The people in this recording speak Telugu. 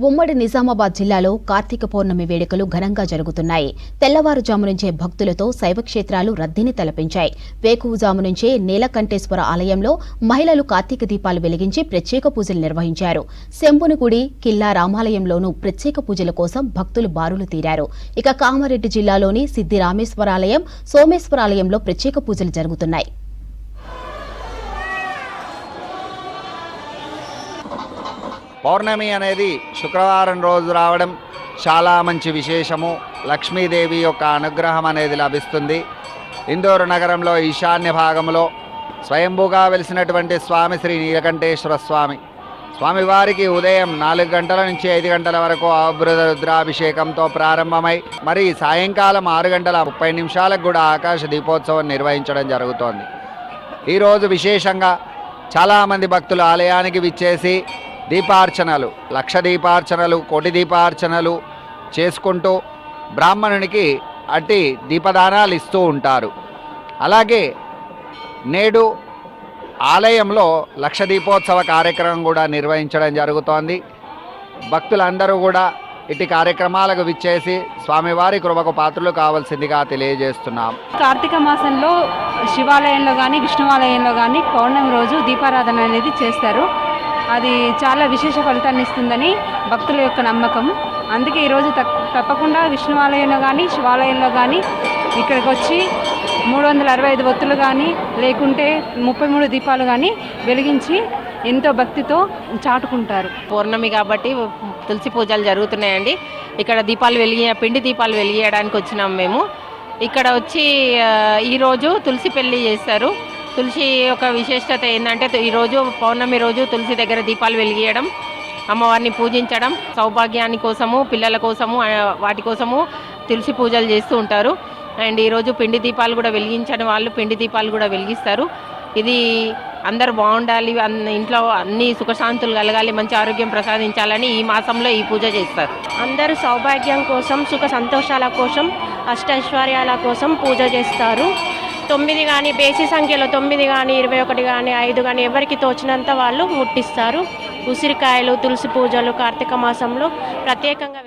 ఉమ్మడి నిజామాబాద్ జిల్లాలో కార్తీక పౌర్ణమి వేడుకలు ఘనంగా జరుగుతున్నాయి. తెల్లవారుజాము నుంచే భక్తులతో శైవక్షేత్రాలు రద్దీని తలపించాయి. వేకువజాము నుంచే నీలకంఠేశ్వర ఆలయంలో మహిళలు కార్తీక దీపాలు వెలిగించి ప్రత్యేక పూజలు నిర్వహించారు. శంభునిగుడి, కిల్లా రామాలయంలోనూ ప్రత్యేక పూజల కోసం భక్తులు బారులు తీరారు. ఇక కామారెడ్డి జిల్లాలోని సిద్ధి రామేశ్వరాలయం, సోమేశ్వరాలయంలో ప్రత్యేక పూజలు జరుగుతున్నాయి. పౌర్ణమి అనేది శుక్రవారం రోజు రావడం చాలా మంచి విశేషము. లక్ష్మీదేవి యొక్క అనుగ్రహం అనేది లభిస్తుంది. ఇందూరు నగరంలో ఈశాన్య భాగంలో స్వయంభూగా వెలిసినటువంటి స్వామి శ్రీ నీలకంఠేశ్వర స్వామి స్వామివారికి ఉదయం 4 గంటల నుంచి 5 గంటల వరకు అవభృత రుద్రాభిషేకంతో ప్రారంభమై మరి సాయంకాలం 6:30 కూడా ఆకాశ దీపోత్సవం నిర్వహించడం జరుగుతోంది. ఈరోజు విశేషంగా చాలామంది భక్తులు ఆలయానికి విచ్చేసి దీపార్చనలు, లక్ష దీపార్చనలు, కోటి దీపార్చనలు చేసుకుంటూ బ్రాహ్మణునికి అట్టి దీపదానాలు ఇస్తూ ఉంటారు. అలాగే నేడు ఆలయంలో లక్ష దీపోత్సవ కార్యక్రమం కూడా నిర్వహించడం జరుగుతోంది. భక్తులందరూ కూడా ఇటు కార్యక్రమాలకు విచ్చేసి స్వామివారి కృపకు పాత్రలు కావాల్సిందిగా తెలియజేస్తున్నాం. కార్తీక మాసంలో శివాలయంలో కానీ విష్ణువాలయంలో కానీ పౌర్ణమి రోజు దీపారాధన అనేది చేస్తారు. అది చాలా విశేష ఫలితాన్ని ఇస్తుందని భక్తుల యొక్క నమ్మకం. అందుకే ఈరోజు తప్పకుండా విష్ణువాలయంలో కానీ శివాలయంలో కానీ ఇక్కడికి వచ్చి 365 ఒత్తులు కానీ లేకుంటే 33 దీపాలు కానీ వెలిగించి ఎంతో భక్తితో చాటుకుంటారు. పౌర్ణమి కాబట్టి తులసి పూజలు జరుగుతున్నాయండి. ఇక్కడ పిండి దీపాలు వెలిగించడానికి వచ్చినాం మేము. ఇక్కడ వచ్చి ఈరోజు తులసి పెళ్లి చేస్తారు. తులసి యొక్క విశేషత ఏంటంటే ఈరోజు పౌర్ణమి రోజు తులసి దగ్గర దీపాలు వెలిగించడం, అమ్మవారిని పూజించడం, సౌభాగ్యాన్ని కోసము, పిల్లల కోసము, వాటి కోసము తులసి పూజలు చేస్తూ ఉంటారు. అండ్ ఈరోజు పిండి దీపాలు కూడా వెలిగించడం వాళ్ళు పిండి దీపాలు కూడా వెలిగిస్తారు. ఇది అందరు బాగుండాలి, ఇంట్లో అన్ని సుఖశాంతులు కలగాలి, మంచి ఆరోగ్యం ప్రసాదించాలని ఈ మాసంలో ఈ పూజ చేస్తారు. అందరూ సౌభాగ్యం కోసం, సుఖ సంతోషాల కోసం, అష్టైశ్వర్యాల కోసం పూజ చేస్తారు. 9 కానీ బేసి సంఖ్యలో 9 కానీ 21 కానీ 5 కానీ ఎవరికి తోచినంత వాళ్ళు ముట్టిస్తారు. ఉసిరికాయలు, తులసి పూజలు కార్తీక మాసంలో ప్రత్యేకంగా